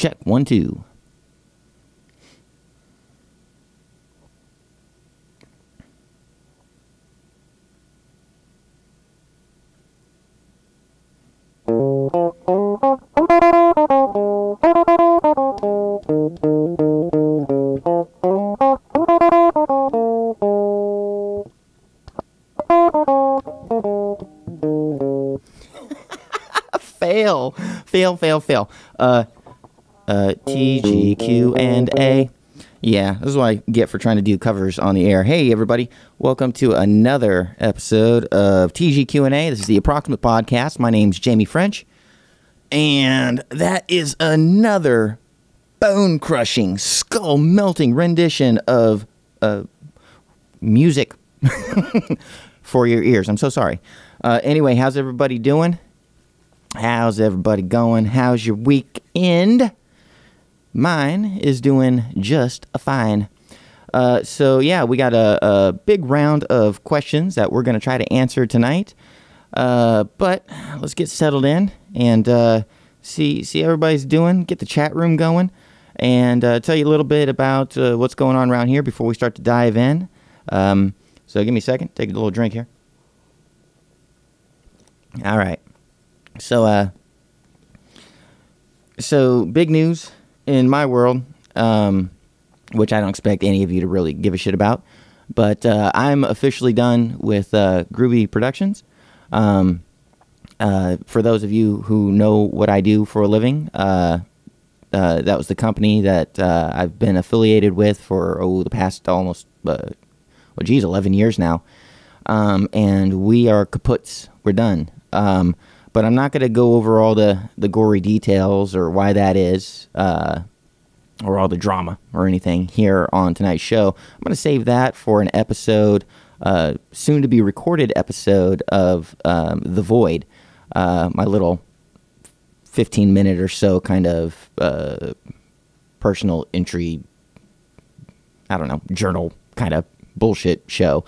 check, 1, 2. Fail. TGQ&A. Yeah, this is what I get for trying to do covers on the air. Hey, everybody. Welcome to another episode of TGQ&A. This is the Approximate Podcast. My name's Jamie French. And that is another bone-crushing, skull-melting rendition of music for your ears. I'm so sorry. Anyway, how's everybody doing? How's everybody going? How's your weekend? Mine is doing just fine. So yeah, we got a big round of questions that we're going to try to answer tonight. But let's get settled in and see everybody's doing. Get the chat room going, and tell you a little bit about what's going on around here before we start to dive in. So give me a second. Take a little drink here. All right. So big news in my world, which I don't expect any of you to really give a shit about, but I'm officially done with Groovy Productions. For those of you who know what I do for a living, that was the company that I've been affiliated with for the past almost 11 years now, and we are kaputs. We're done. But I'm not going to go over all the gory details or why that is, or all the drama or anything here on tonight's show. I'm going to save that for an episode, soon to be recorded episode of The Void, my little 15-minute or so kind of personal entry, I don't know, journal kind of bullshit show.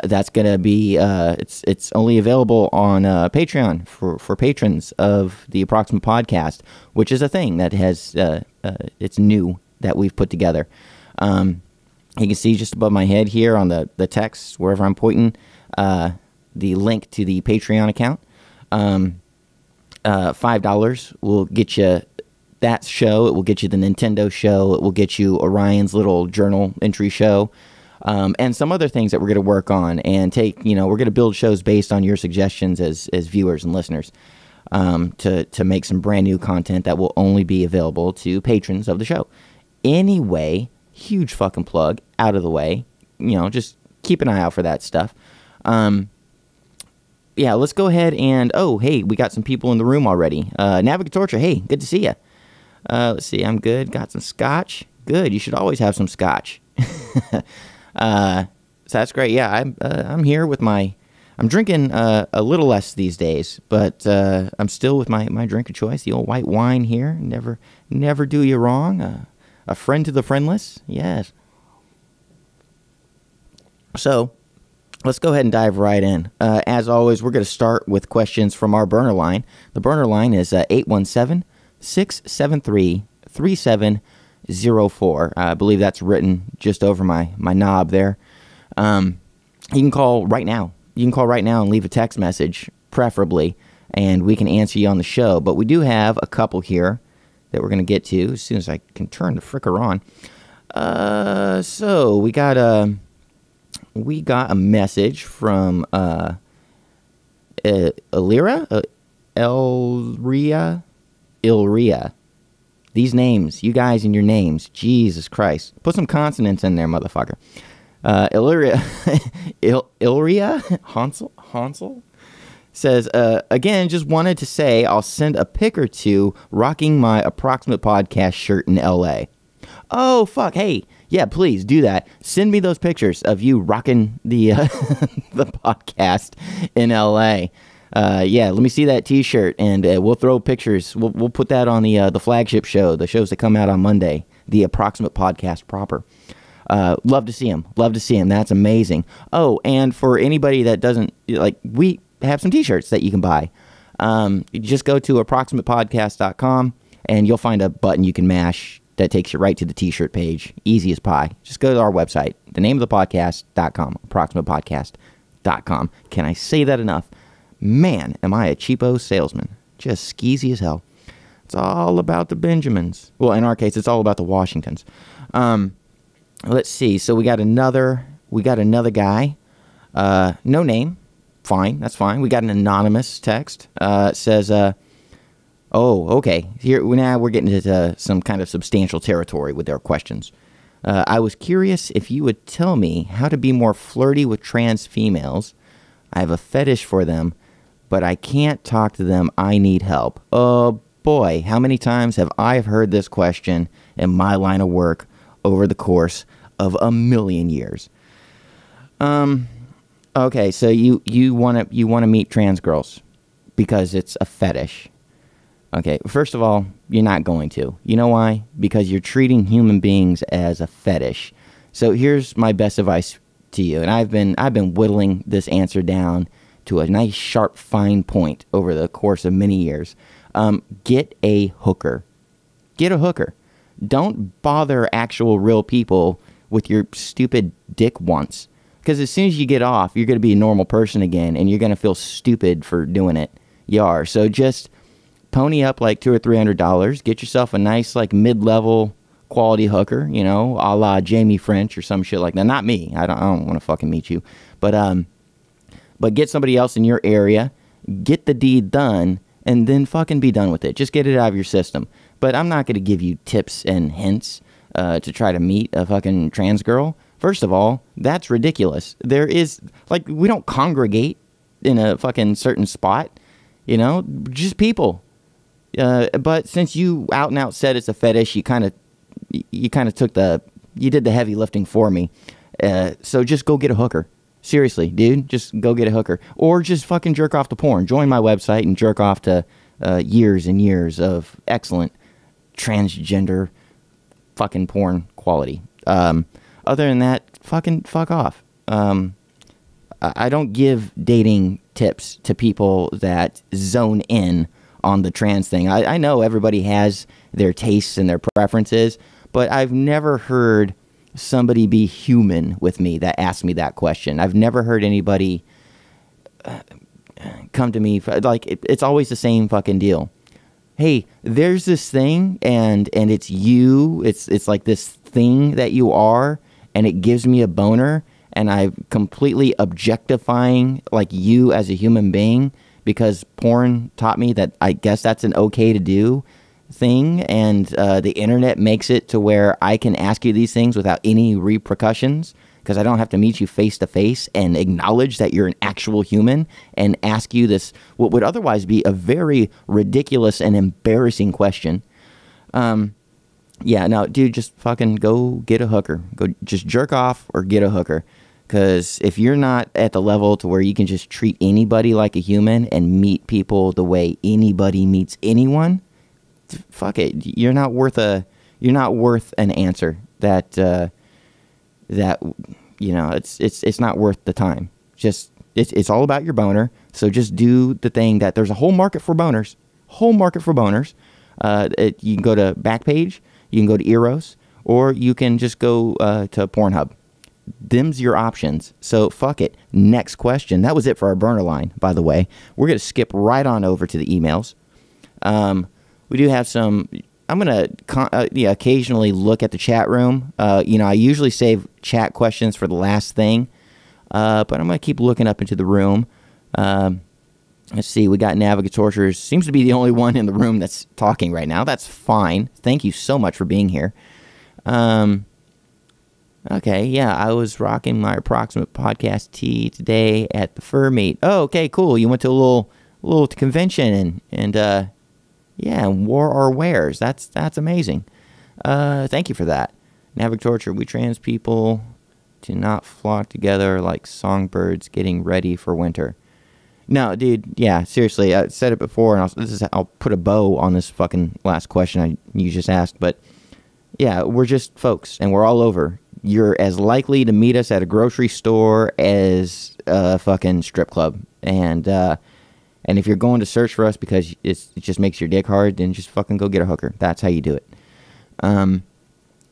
That's going to be, it's only available on Patreon for patrons of the Approximate Podcast, which is a thing that has, it's new that we've put together. You can see just above my head here on the text, wherever I'm pointing, the link to the Patreon account. $5 will get you that show. It will get you the Nintendo show. It will get you Orion's little journal entry show. And some other things that we're going to work on and take, we're going to build shows based on your suggestions as viewers and listeners, to make some brand new content that will only be available to patrons of the show. Anyway, huge fucking plug out of the way, just keep an eye out for that stuff. Yeah, let's go ahead and, hey, we got some people in the room already. Navigatorcha, hey, good to see you. Let's see, I'm good. Got some scotch. Good, you should always have some scotch. So that's great. Yeah, I'm here with I'm drinking a little less these days, but I'm still with my drink of choice, the old white wine here. Never do you wrong. A friend to the friendless. Yes. So let's go ahead and dive right in. As always, we're going to start with questions from our burner line. The burner line is 817-673-3704. I believe that's written just over my knob there. You can call right now. You can call right now and leave a text message, preferably, and we can answer you on the show. But we do have a couple here that we're going to get to as soon as I can turn the fricker on. So we got a message from Ilria. These names, you guys and your names, Jesus Christ. Put some consonants in there, motherfucker. Ilria Hansel says, again, just wanted to say I'll send a pic or two rocking my Approximate Podcast shirt in L.A. Oh, fuck. Hey, yeah, please do that. Send me those pictures of you rocking the the podcast in L.A. Yeah, let me see that T-shirt, and we'll throw pictures. We'll put that on the flagship show, the shows that come out on Monday, the Approximate Podcast proper. Love to see him. That's amazing. Oh, and for anybody that doesn't, we have some T-shirts that you can buy. You just go to approximatepodcast.com, and you'll find a button you can mash that takes you right to the t-shirt page. Easy as pie. Just go to our website, the name of the podcast.com, approximatepodcast.com. Can I say that enough? Man, am I a cheapo salesman. Just skeezy as hell. It's all about the Benjamins. Well, in our case, it's all about the Washingtons. Let's see. So we got another guy. No name. Fine. That's fine. We got an anonymous text. It says, oh, okay. Now we're getting into some kind of substantial territory with their questions. I was curious if you would tell me how to be more flirty with trans females. I have a fetish for them, but I can't talk to them. I need help. Oh, boy. How many times have I heard this question in my line of work over the course of a million years? Okay, so you want to meet trans girls because it's a fetish. Okay, first of all, you're not going to. You know why? Because you're treating human beings as a fetish. So here's my best advice to you, and I've been whittling this answer down to a nice sharp fine point over the course of many years. Get a hooker. Get a hooker. Don't bother actual real people with your stupid dick wants. Because as soon as you get off, you're going to be a normal person again, and you're going to feel stupid for doing it. You are. So just pony up like $200 or $300. Get yourself a nice like mid-level quality hooker, you know, a la Jamie French or some shit like that. Not me. I don't want to fucking meet you. But get somebody else in your area, get the deed done, and then fucking be done with it. Just get it out of your system. But I'm not going to give you tips and hints to try to meet a fucking trans girl. First of all, that's ridiculous. There is, like, we don't congregate in a fucking certain spot, you know, just people. But since you out and out said it's a fetish, you kind of did the heavy lifting for me. So just go get a hooker. Seriously, dude, just go get a hooker. Or just fucking jerk off to porn. Join my website and jerk off to years and years of excellent transgender fucking porn quality. Other than that, fuck off. I don't give dating tips to people that zone in on the trans thing. I know everybody has their tastes and their preferences, but I've never heard somebody be human with me that asked me that question. I've never heard anybody come to me, like, it's always the same fucking deal. Hey, there's this thing, and it's you. It's like this thing that you are, and it gives me a boner, and I'm completely objectifying like you as a human being because porn taught me that I guess that's an okay to do thing, and the internet makes it to where I can ask you these things without any repercussions because I don't have to meet you face to face and acknowledge that you're an actual human and ask you this, what would otherwise be a very ridiculous and embarrassing question. Yeah, no, dude, just fucking go get a hooker. Go just jerk off or get a hooker. Because if you're not at the level to where you can just treat anybody like a human and meet people the way anybody meets anyone, fuck it. You're not worth an answer that you know, it's not worth the time. Just it's all about your boner. So just do the thing that there's a whole market for boners. You can go to Backpage. You can go to Eros, or you can just go to Pornhub. Them's your options. So fuck it. Next question. That was it for our burner line, by the way. We're going to skip right on over to the emails. We do have some. I'm going to occasionally look at the chat room. You know, I usually save chat questions for the last thing, but I'm going to keep looking up into the room. Let's see. We got Navigatortures. Seems to be the only one in the room that's talking right now. That's fine. Thank you so much for being here. Okay, yeah, I was rocking my Approximate Podcast tee today at the fur meet. Oh, okay, cool. You went to a little convention and yeah, and wore our wares. That's amazing. Thank you for that. Navigatorture, we trans people do not flock together like songbirds getting ready for winter. No, dude, yeah, seriously, I said it before, and I'll put a bow on this fucking last question you just asked, but yeah, we're just folks, and we're all over. You're as likely to meet us at a grocery store as a fucking strip club, and And if you're going to search for us because it just makes your dick hard, then just fucking go get a hooker. That's how you do it.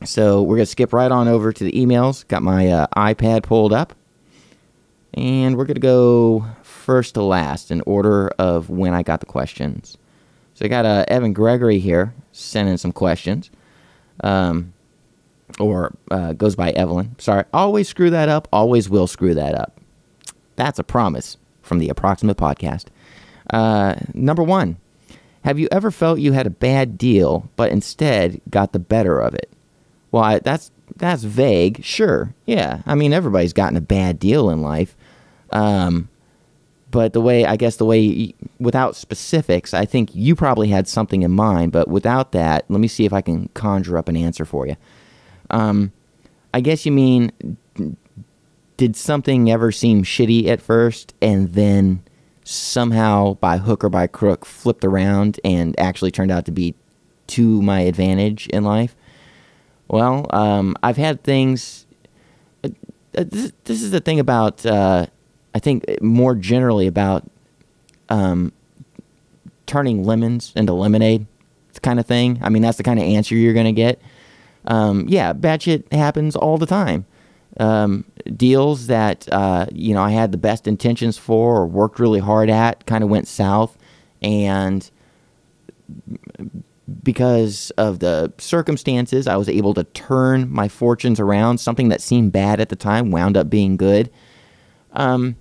So we're going to skip right on over to the emails. Got my iPad pulled up. And we're going to go first to last in order of when I got the questions. So I got Evan Gregory here sending some questions. Goes by Evelyn. Sorry, always screw that up. Always will screw that up. That's a promise from the Approximate Podcast. Number 1. Have you ever felt you had a bad deal, but instead got the better of it? Well, that's vague. Sure. Yeah. I mean, everybody's gotten a bad deal in life. But without specifics, I think you probably had something in mind. But without that, let me see if I can conjure up an answer for you. I guess you mean, did something ever seem shitty at first and then somehow by hook or by crook flipped around and actually turned out to be to my advantage in life? Well, I've had things. This is the thing about, I think more generally about turning lemons into lemonade kind of thing. I mean, that's the kind of answer you're going to get. Yeah, bad shit happens all the time. Deals that, I had the best intentions for or worked really hard at kind of went south. And because of the circumstances, I was able to turn my fortunes around. Something that seemed bad at the time wound up being good. Sure,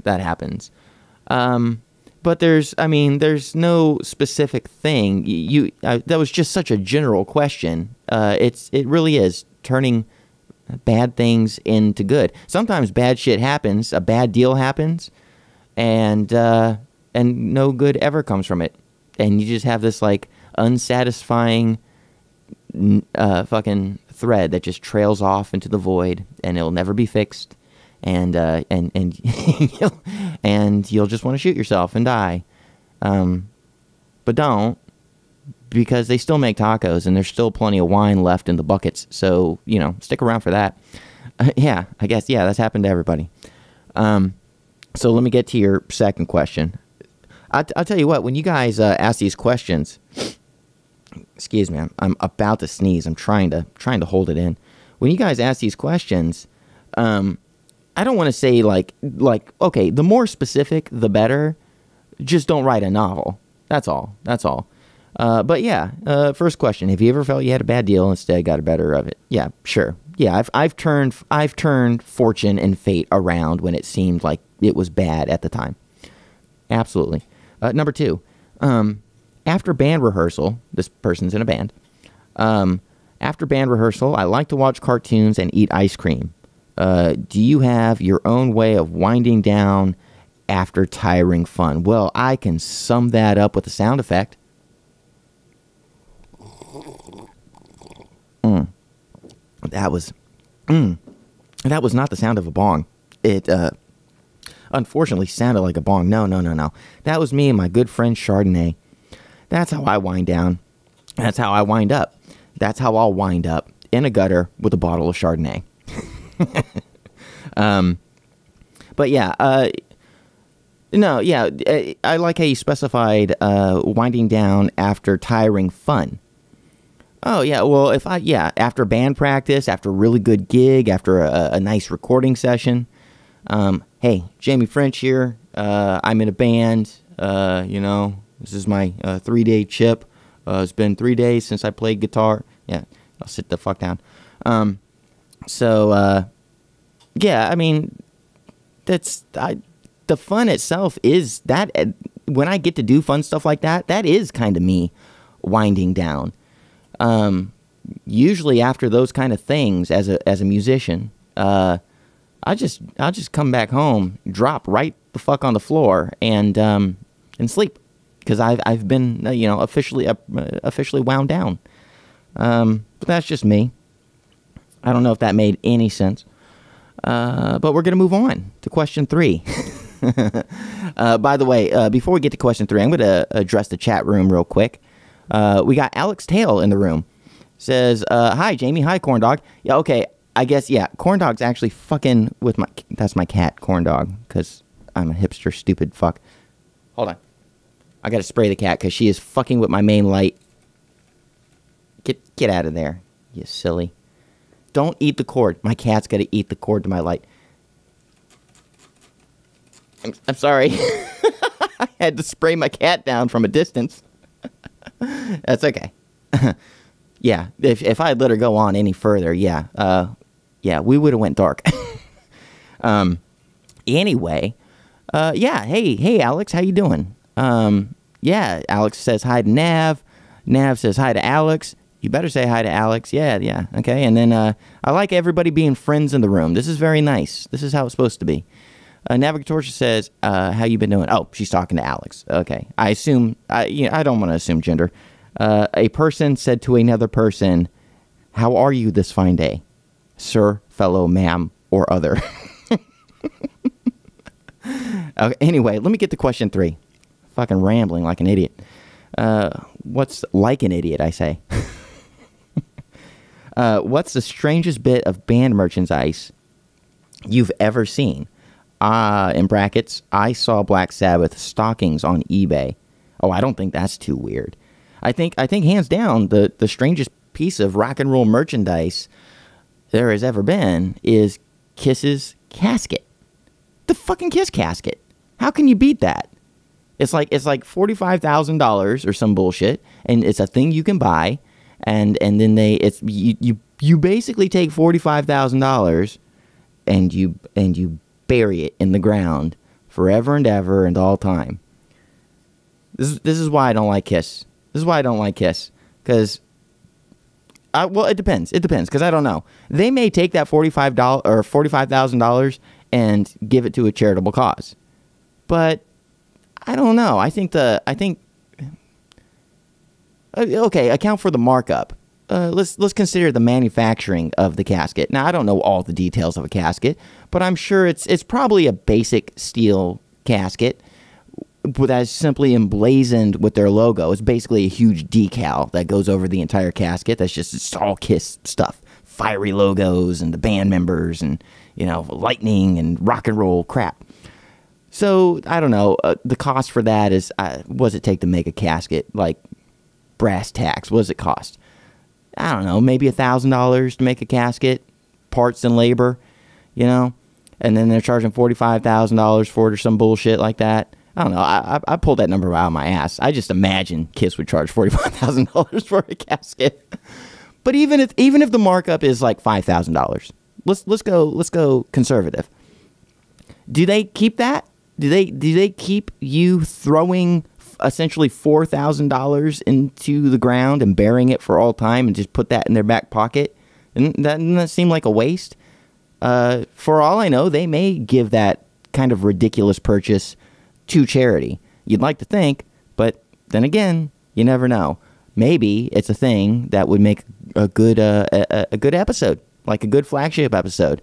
that happens. But there's no specific thing. That was just such a general question. It really is turning bad things into good. Sometimes bad shit happens, a bad deal happens, and no good ever comes from it. And you just have this like unsatisfying fucking thread that just trails off into the void, and it'll never be fixed. And you'll just want to shoot yourself and die. But don't, because they still make tacos and there's still plenty of wine left in the buckets. So, stick around for that. I guess, that's happened to everybody. So let me get to your second question. I'll tell you what, when you guys ask these questions, excuse me, I'm about to sneeze. I'm trying to hold it in. When you guys ask these questions, I don't want to say like, okay, the more specific, the better. Just don't write a novel. That's all. But yeah, first question: have you ever felt you had a bad deal and instead got a better of it? Yeah, sure. Yeah, I've turned fortune and fate around when it seemed like it was bad at the time. Absolutely. Number 2, after band rehearsal, this person's in a band. After band rehearsal, I like to watch cartoons and eat ice cream. Do you have your own way of winding down after tiring fun? Well, I can sum that up with a sound effect. That was not the sound of a bong. It unfortunately sounded like a bong. No. That was me and my good friend Chardonnay. That's how I wind down. That's how I wind up. That's how I'll wind up in a gutter with a bottle of Chardonnay. But yeah, I like how you specified winding down after tiring fun. Oh yeah, well after band practice, after a really good gig, after a nice recording session. Hey, Jamie French here. I'm in a band. This is my 3-day chip. It's been 3 days since I played guitar. Yeah, I'll sit the fuck down. Yeah, I mean, the fun itself is that when I get to do fun stuff like that, that is kind of me winding down. Usually after those kind of things as a musician, I'll just come back home, drop right the fuck on the floor and sleep because I've been officially wound down. But that's just me. I don't know if that made any sense. But we're going to move on to question 3. By the way, before we get to question 3, I'm going to address the chat room real quick. We got Alex Tail in the room. Says, hi, Jamie. Hi, Corn Dog. Yeah, okay. I guess, yeah, Corn Dog's actually fucking with that's my cat, Corn Dog, because I'm a hipster, stupid fuck. Hold on. I gotta spray the cat because she is fucking with my main light. Get out of there, you silly. Don't eat the cord. My cat's gotta eat the cord to my light. I'm sorry. I had to spray my cat down from a distance. That's okay. Yeah, if I had let her go on any further, yeah, we would have went dark. Anyway, yeah, hey, Alex, how you doing? Yeah, Alex says hi to Nav. Nav says hi to Alex. You better say hi to Alex. Yeah, okay. And then I like everybody being friends in the room. This is very nice. This is how it's supposed to be. Navigator says, how you been doing? Oh, she's talking to Alex. Okay. I assume, I don't want to assume gender. A person said to another person, how are you this fine day? Sir, fellow, ma'am, or other. Okay, anyway, let me get to question 3. Fucking rambling like an idiot. What's like an idiot, I say. What's the strangest bit of band merchandise you've ever seen? In brackets, I saw Black Sabbath stockings on eBay. Oh, I don't think that's too weird. I think hands down the strangest piece of rock and roll merchandise there has ever been is Kiss's casket. The fucking Kiss casket. How can you beat that? It's like $45,000 or some bullshit, and it's a thing you can buy, and then you basically take $45,000 and you bury it in the ground forever and ever and all time. This is why I don't like Kiss. This is why I don't like Kiss, because well, it depends. It depends, because I don't know. They may take that $45,000 and give it to a charitable cause, but I don't know. I think okay, account for the markup. Let's consider the manufacturing of the casket. Now, I don't know all the details of a casket, but I'm sure it's probably a basic steel casket that's simply emblazoned with their logo. It's basically a huge decal that goes over the entire casket. It's all Kiss stuff. Fiery logos and the band members and, lightning and rock and roll crap. So, I don't know. The cost for that is, what does it take to make a casket? Like, brass tacks. What does it cost? I don't know. Maybe $1,000 to make a casket. Parts and labor, And then they're charging $45,000 for it or some bullshit like that. I don't know. I pulled that number out of my ass. I just imagine Kiss would charge $45,000 for a casket. But even if the markup is like $5,000, let's go conservative. Do they keep that? Do they keep you throwing essentially $4,000 into the ground and burying it for all time and just put that in their back pocket? Doesn't that seem like a waste? For all I know, they may give that kind of ridiculous purchase to charity. You'd like to think, but then again, you never know. Maybe it's a thing that would make a good episode, like a good flagship episode,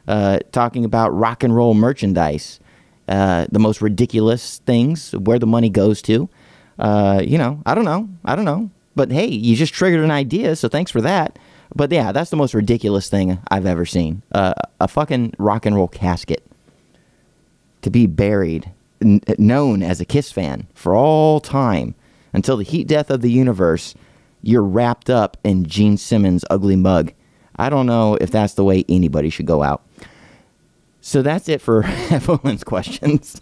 talking about rock and roll merchandise, the most ridiculous things, where the money goes to. I don't know. But hey, you just triggered an idea, so thanks for that. But yeah, that's the most ridiculous thing I've ever seen. A fucking rock and roll casket to be buried, known as a Kiss fan for all time, until the heat death of the universe. You're wrapped up in Gene Simmons' ugly mug. I don't know if that's the way anybody should go out. So that's it for Evelyn's questions.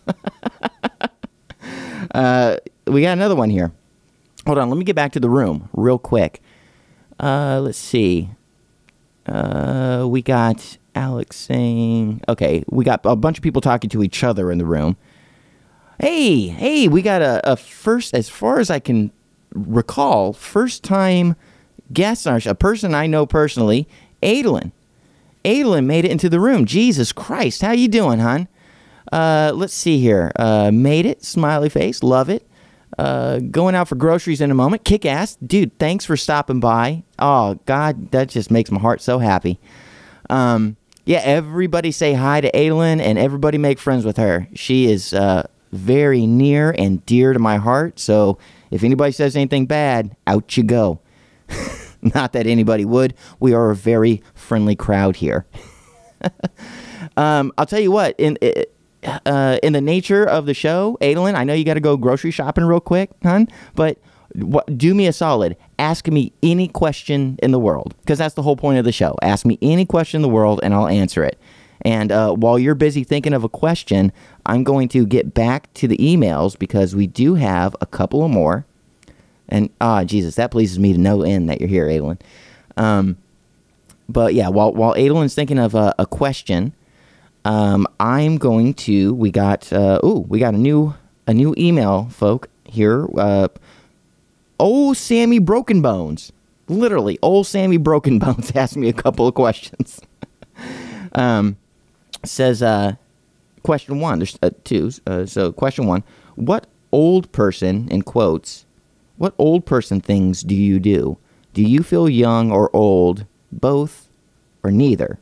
We got another one here. Hold on, let me get back to the room real quick. Let's see. We got Alex saying... Okay, we got a bunch of people talking to each other in the room. Hey, we got a first, as far as I can recall, first-time guest, a person I know personally, Adolin. Adolin made it into the room. Jesus Christ, how you doing, hon? Let's see here. Made it, smiley face, love it. Going out for groceries in a moment. Kick ass. Dude, thanks for stopping by. Oh, God, that just makes my heart so happy. Yeah, everybody say hi to Adolin, and everybody make friends with her. She is very near and dear to my heart, so if anybody says anything bad, out you go. Not that anybody would. We are a very friendly crowd here. I'll tell you what, in the nature of the show, Adolin, I know you got to go grocery shopping real quick, hon, but do me a solid. Ask me any question in the world, because that's the whole point of the show. Ask me any question in the world, and I'll answer it. And while you're busy thinking of a question, I'm going to get back to the emails, because we do have a couple of more. And, Jesus, that pleases me to no end that you're here, Adolin. But, yeah, while Adolin's thinking of a question, I'm going to, we got a new email, folk, here. Old Sammy Broken Bones. Literally, old Sammy Broken Bones asked me a couple of questions. Says, question one, there's two, so question one, what old person, in quotes, what old person things do you do? Do you feel young or old, both, or neither?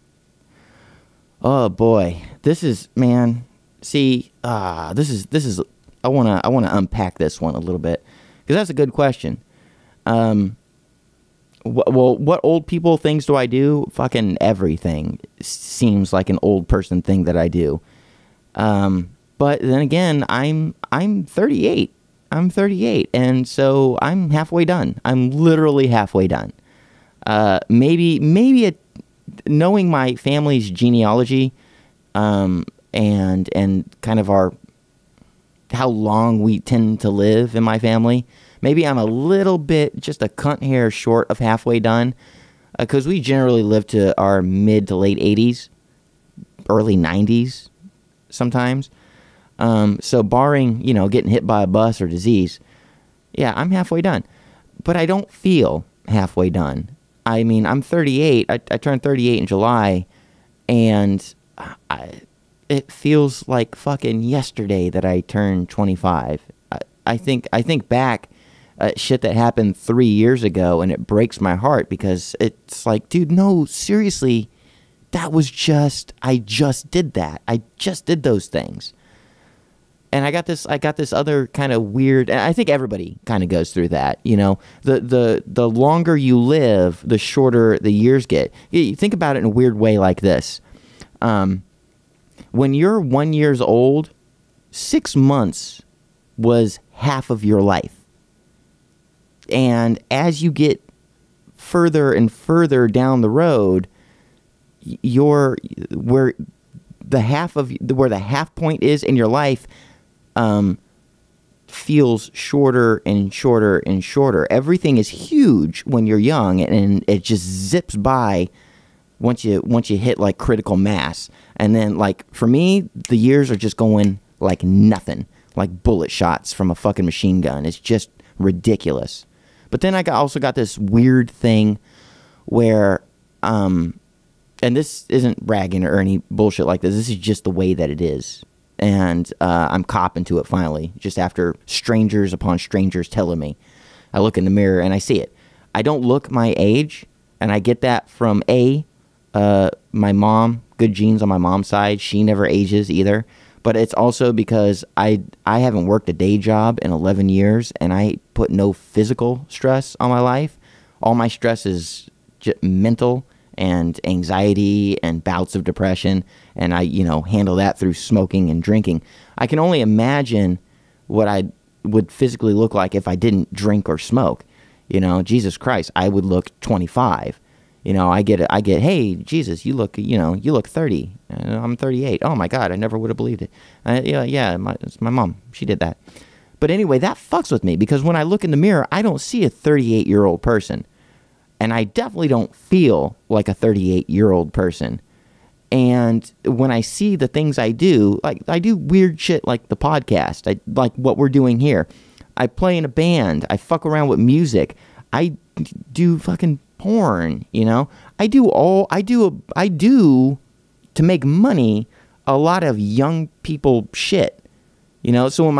Oh boy, this is, man, see, this is, I want to unpack this one a little bit, because that's a good question. What old people things do I do? Fucking everything seems like an old person thing that I do. But then again, I'm 38. I'm 38, and so I'm halfway done. I'm literally halfway done. Maybe knowing my family's genealogy, and kind of how long we tend to live in my family. Maybe I'm a little bit, just a cunt hair short of halfway done, because we generally live to our mid to late 80s, early 90s sometimes. So barring, getting hit by a bus or disease, yeah, I'm halfway done. But I don't feel halfway done. I mean, I'm 38. I turned 38 in July, and it feels like fucking yesterday that I turned 25. I think back shit that happened 3 years ago, and it breaks my heart, because it's like, dude, no, seriously, I just did that. I just did those things. And I got this other kind of weird, and I think everybody kind of goes through that, the longer you live, the shorter the years get. You think about it in a weird way like this. When you're 1 year old, 6 months was half of your life. And as you get further and further down the road, where the half point is in your life, feels shorter and shorter and shorter. Everything is huge when you're young, and it just zips by once you hit like critical mass. And then, like, for me, the years are just going like nothing, like bullet shots from a fucking machine gun. It's just ridiculous. But then I also got this weird thing where, and this isn't ragging or any bullshit like this. This is just the way that it is. And I'm copping to it finally, just after strangers upon strangers telling me. I look in the mirror and I see it. I don't look my age, and I get that from my mom, good genes on my mom's side. She never ages either. But it's also because I haven't worked a day job in 11 years, and I put no physical stress on my life. All my stress is just mental and anxiety and bouts of depression, and I, handle that through smoking and drinking. I can only imagine what I would physically look like if I didn't drink or smoke. Jesus Christ, I would look 25. I get, hey, Jesus, you look 30. I'm 38. Oh my God, I never would have believed it. It's my mom. She did that. But anyway, that fucks with me, because when I look in the mirror, I don't see a 38-year-old person. And I definitely don't feel like a 38-year-old person. And when I see the things I do, like I do weird shit like the podcast, like what we're doing here. I play in a band. I fuck around with music. I do fucking porn, I do to make money a lot of young people shit, so when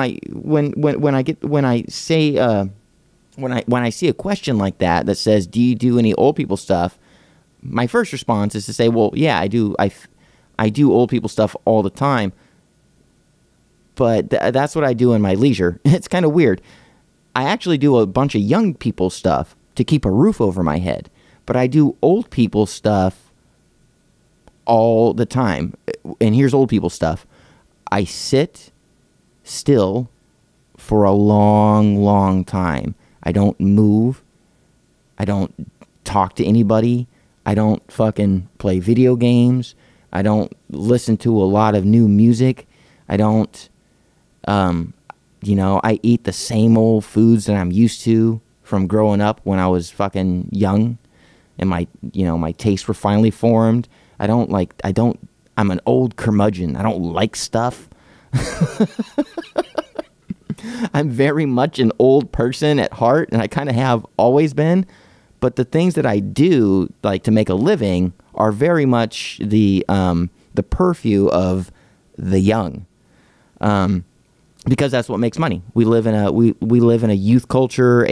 I see a question like that says, do you do any old people stuff, my first response is to say, well, yeah, I do old people stuff all the time, but that's what I do in my leisure. It's kind of weird. I actually do a bunch of young people stuff to keep a roof over my head, but I do old people stuff all the time. And here's old people stuff. I sit still for a long, long time. I don't move. I don't talk to anybody. I don't fucking play video games. I don't listen to a lot of new music. I don't, I eat the same old foods that I'm used to from growing up when I was fucking young and my tastes were finally formed. I'm an old curmudgeon. I don't like stuff. I'm very much an old person at heart, and I kind of have always been. But the things that I do, like to make a living, are very much the purview of the young, because that's what makes money. We live in a youth culture.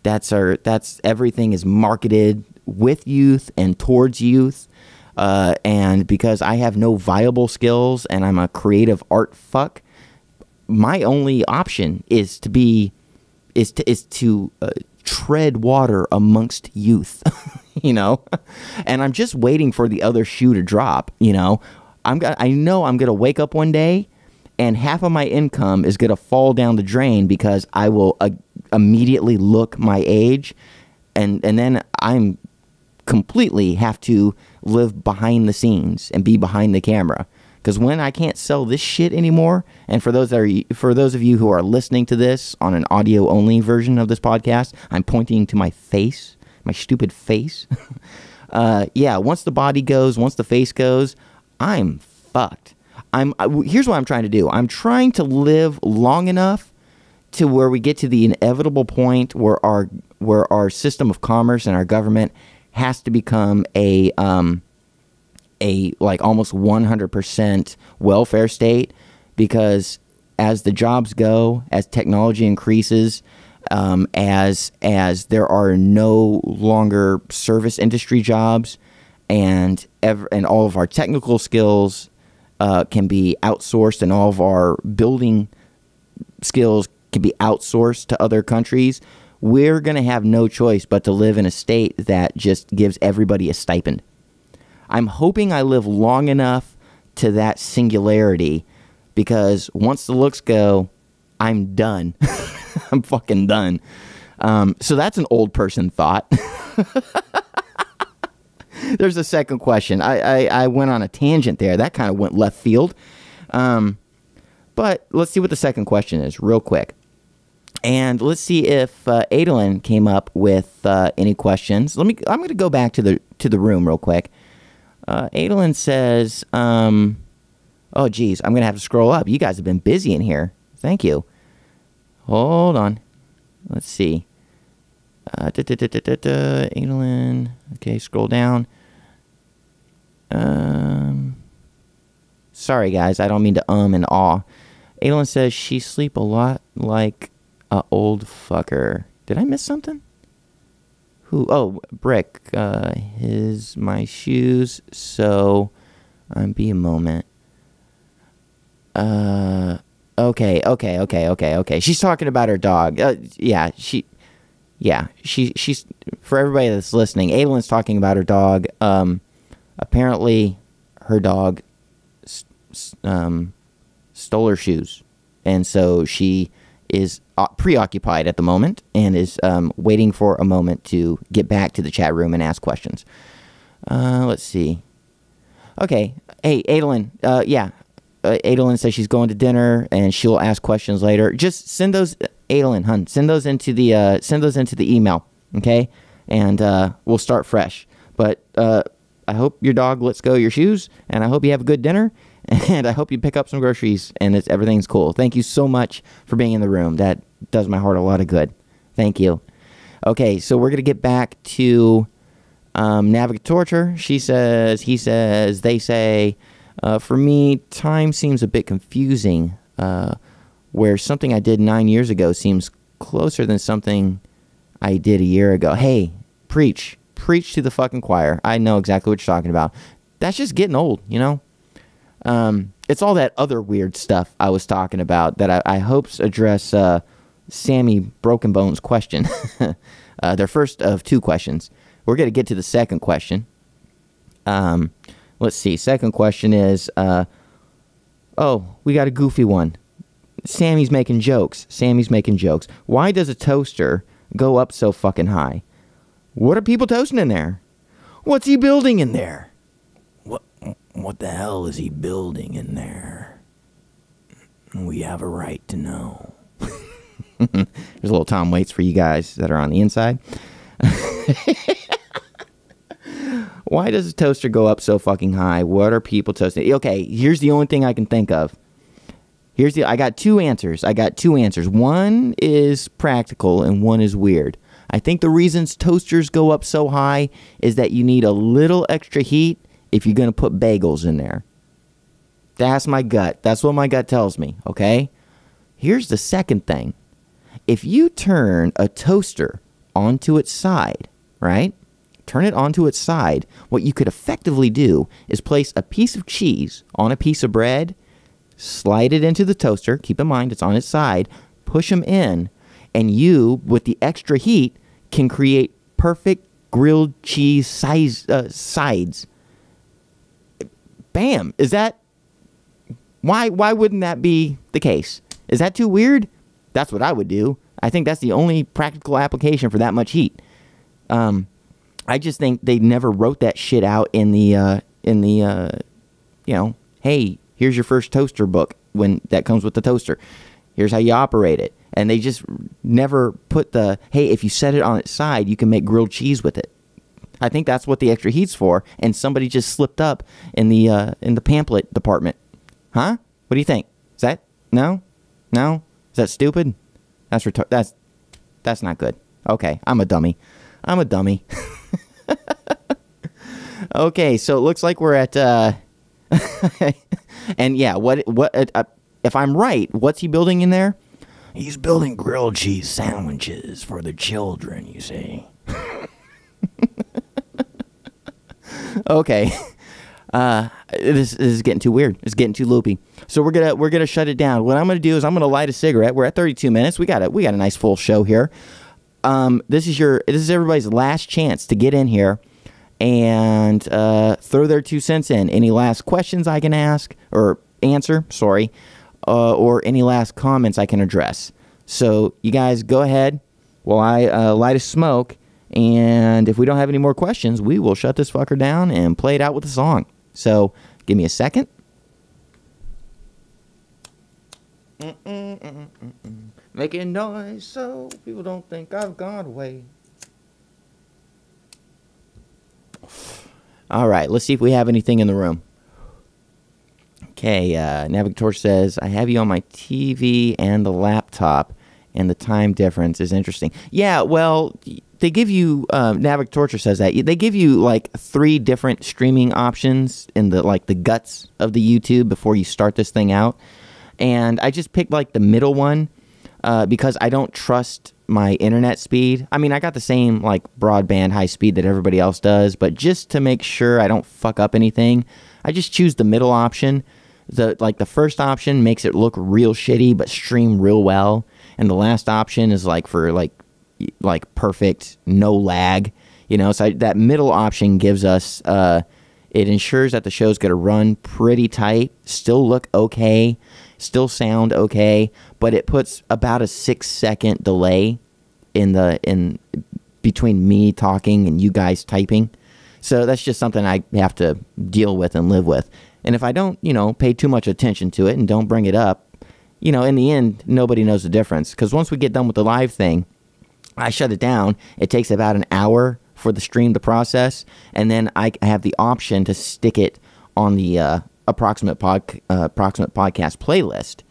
That's everything is marketed with youth and towards youth. And because I have no viable skills and I'm a creative art fuck, my only option is to tread water amongst youth, and I'm just waiting for the other shoe to drop. I know I'm gonna wake up one day and half of my income is gonna fall down the drain because I will immediately look my age, and then I'm completely have to live behind the scenes and be behind the camera. Because when I can't sell this shit anymore, and for those of you who are listening to this on an audio only version of this podcast, I'm pointing to my face, my stupid face. Once the body goes, once the face goes, I'm fucked. Here's what I'm trying to do. I'm trying to live long enough to where we get to the inevitable point where our system of commerce and our government has to become a like almost 100% welfare state, because as the jobs go, as technology increases, as there are no longer service industry jobs, and all of our technical skills can be outsourced, and all of our building skills can be outsourced to other countries, we're going to have no choice but to live in a state that just gives everybody a stipend. I'm hoping I live long enough to that singularity, because once the looks go, I'm done. I'm fucking done. So that's an old person thought. There's a second question. I went on a tangent there. That kind of went left field. But let's see what the second question is real quick. And let's see if Adolin came up with any questions. I'm going to go back to the room real quick. Adolin says, oh, geez, I'm going to have to scroll up. You guys have been busy in here. Thank you. Hold on. Let's see. Adolin. Okay, scroll down. Sorry, guys. I don't mean to and awe. Adolin says she sleep a lot like a old fucker. Did I miss something? Who? Oh, Brick. My shoes. So, be a moment. Okay. She's talking about her dog. She's for everybody that's listening. Adelin's talking about her dog. Apparently, her dog stole her shoes, and so she is preoccupied at the moment and is waiting for a moment to get back to the chat room and ask questions. Let's see. Okay. Hey, Adolin. Adolin says she's going to dinner and she'll ask questions later. Just send those, Adolin, hun. Send those into the email, okay? And we'll start fresh. But I hope your dog lets go of your shoes, and I hope you have a good dinner, and I hope you pick up some groceries and everything's cool. Thank you so much for being in the room. That does my heart a lot of good. Thank you. Okay, so we're going to get back to Navigatorture. He says, they say, for me, time seems a bit confusing, where something I did 9 years ago seems closer than something I did a year ago. Hey, preach to the fucking choir. I know exactly what you're talking about. That's just getting old, you know? It's all that other weird stuff I was talking about that I hope's address Sammy Broken Bones' question. Their first of two questions. We're going to get to the second question. Let's see. Second question is, Oh, we got a goofy one. Sammy's making jokes. Why does a toaster go up so fucking high? What are people toasting in there? What's he building in there? What the hell is he building in there? We have a right to know. There's a little Tom Waits for you guys that are on the inside. Why does a toaster go up so fucking high? What are people toasting? Okay, here's the only thing I can think of. I got two answers. One is practical and one is weird. I think the reasons toasters go up so high is that you need a little extra heat if you're going to put bagels in there. That's my gut. That's what my gut tells me, okay? Here's the second thing. If you turn a toaster onto its side, right? Turn it onto its side, what you could effectively do is place a piece of cheese on a piece of bread, slide it into the toaster, keep in mind it's on its side, push them in, and you, with the extra heat, can create perfect grilled cheese sides. Bam! Is that... Why wouldn't that be the case? Is that too weird? That's what I would do. I think that's the only practical application for that much heat. I just think they never wrote that shit out in the hey, here's your first toaster book when that comes with the toaster. Here's how you operate it. And they just never put hey, if you set it on its side, you can make grilled cheese with it. I think that's what the extra heat's for. And somebody just slipped up in the pamphlet department. Huh? What do you think? Is that no? Is that stupid? That's not good. Okay, I'm a dummy. Okay, so it looks like we're at and yeah, what if I'm right, what's he building in there? He's building grilled cheese sandwiches for the children, you see. Okay. This is getting too weird. It's getting too loopy. So we're gonna shut it down. What I'm gonna do is I'm gonna light a cigarette. We're at 32 minutes. We got a nice full show here. This is everybody's last chance to get in here and throw their 2 cents in. Any last questions I can ask or answer? Sorry, or any last comments I can address. So you guys go ahead while I light a smoke. And if we don't have any more questions, we will shut this fucker down and play it out with a song. So, give me a second. Making noise so people don't think I've gone away. All right, let's see if we have anything in the room. Okay, Navigator says, I have you on my TV and the laptop, and the time difference is interesting. Yeah, well... They give you, Navigator says that, they give you like 3 different streaming options in the guts of the YouTube before you start this thing out. And I just picked like the middle one because I don't trust my internet speed. I mean, I got the same like broadband high speed that everybody else does, but just to make sure I don't fuck up anything, I just choose the middle option. The first option makes it look real shitty but stream real well. And the last option is like for like perfect, no lag, so that middle option gives us, it ensures that the show's going to run pretty tight, still look okay, still sound okay, but it puts about a 6-second delay in between me talking and you guys typing. So that's just something I have to deal with and live with. And if I don't, pay too much attention to it and don't bring it up, in the end, nobody knows the difference. Because once we get done with the live thing, I shut it down. It takes about an hour for the stream to process, and then I have the option to stick it on the Approximate Podcast playlist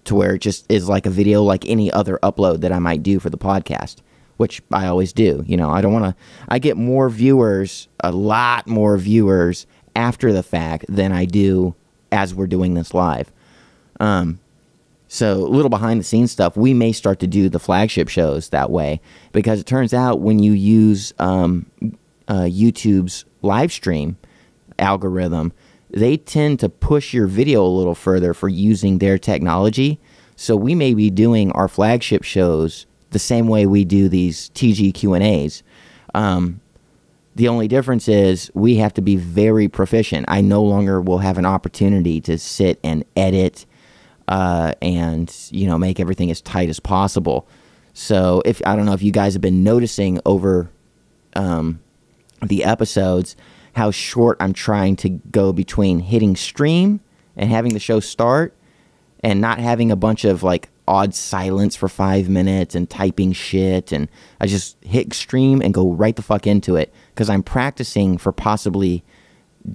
to where it just is like a video like any other upload that I might do for the podcast, which I always do. I don't want to... I get more viewers, a lot more viewers, after the fact than I do as we're doing this live. So a little behind the scenes stuff, we may start to do the flagship shows that way, because it turns out when you use YouTube's live stream algorithm, they tend to push your video a little further for using their technology. So we may be doing our flagship shows the same way we do these TG Q&As. The only difference is we have to be very proficient. I no longer will have an opportunity to sit and edit and, you know, make everything as tight as possible. So if I don't know if you guys have been noticing over the episodes how short I'm trying to go between hitting stream and having the show start and not having a bunch of like odd silence for 5 minutes and typing shit, and I just hit stream and go right the fuck into it because I'm practicing for possibly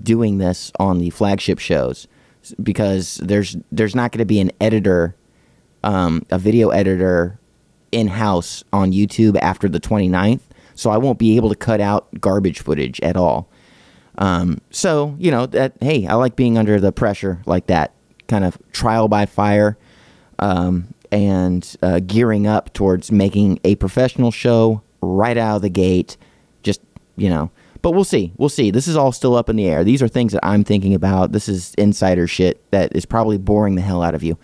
doing this on the flagship shows, because there's not going to be an editor, a video editor in-house on YouTube after the 29th, so I won't be able to cut out garbage footage at all. So, you know, that, hey, I like being under the pressure like that, kind of trial by fire, and gearing up towards making a professional show right out of the gate. Just, you know, but we'll see. We'll see. This is all still up in the air. These are things that I'm thinking about. This is insider shit that is probably boring the hell out of you.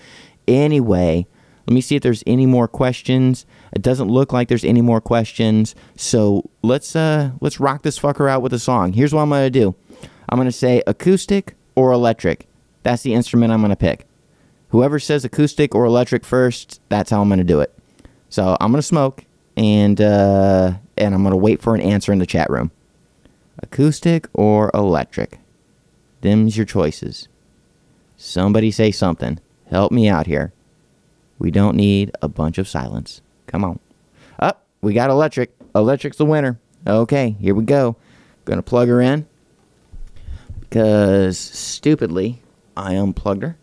Anyway, let me see if there's any more questions. It doesn't look like there's any more questions. So let's rock this fucker out with a song. Here's what I'm going to do. I'm going to say acoustic or electric. That's the instrument I'm going to pick. Whoever says acoustic or electric first, that's how I'm going to do it. So I'm going to smoke, and I'm going to wait for an answer in the chat room. Acoustic or electric? Them's your choices. Somebody say something. Help me out here. We don't need a bunch of silence. Come on. Oh, we got electric. Electric's the winner. Okay, here we go. Gonna plug her in because stupidly I unplugged her,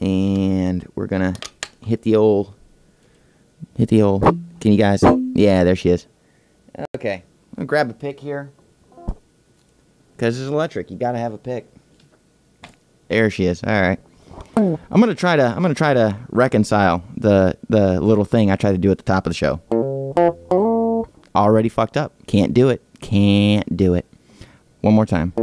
and we're gonna hit the old. Can you guys? Yeah, there she is. Okay, I'm gonna grab a pick here because it's electric. You gotta have a pick. There she is. All right. I'm gonna try to reconcile the little thing I tried to do at the top of the show. Already fucked up. Can't do it. Can't do it. One more time.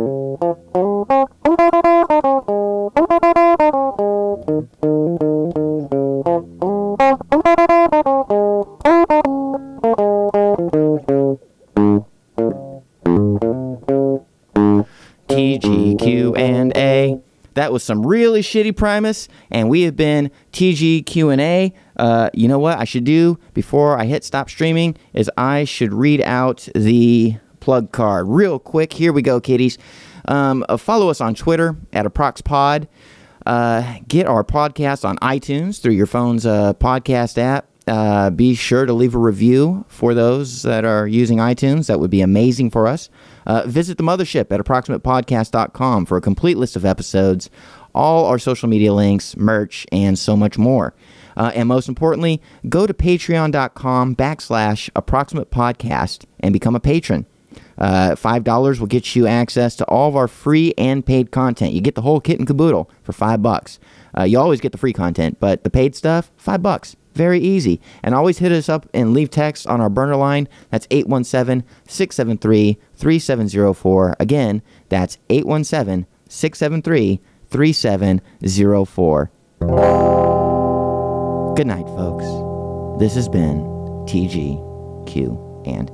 TGQ&A. That was some really shitty Primus, and we have been TGQ&A. You know what I should do before I hit stop streaming is I should read out the plug card real quick. Here we go, kiddies. Follow us on Twitter at ApproxPod. Get our podcast on iTunes through your phone's podcast app. Be sure to leave a review for those that are using iTunes. That would be amazing for us. Visit the mothership at approximatepodcast.com for a complete list of episodes, all our social media links, merch, and so much more. And most importantly, go to patreon.com/approximatepodcast and become a patron. $5 will get you access to all of our free and paid content. You get the whole kit and caboodle for $5. You always get the free content, but the paid stuff, $5. Very easy. And always hit us up and leave text on our burner line. That's 817-673-3704. Again, that's 817-673-3704. Good night, folks. This has been TGQ and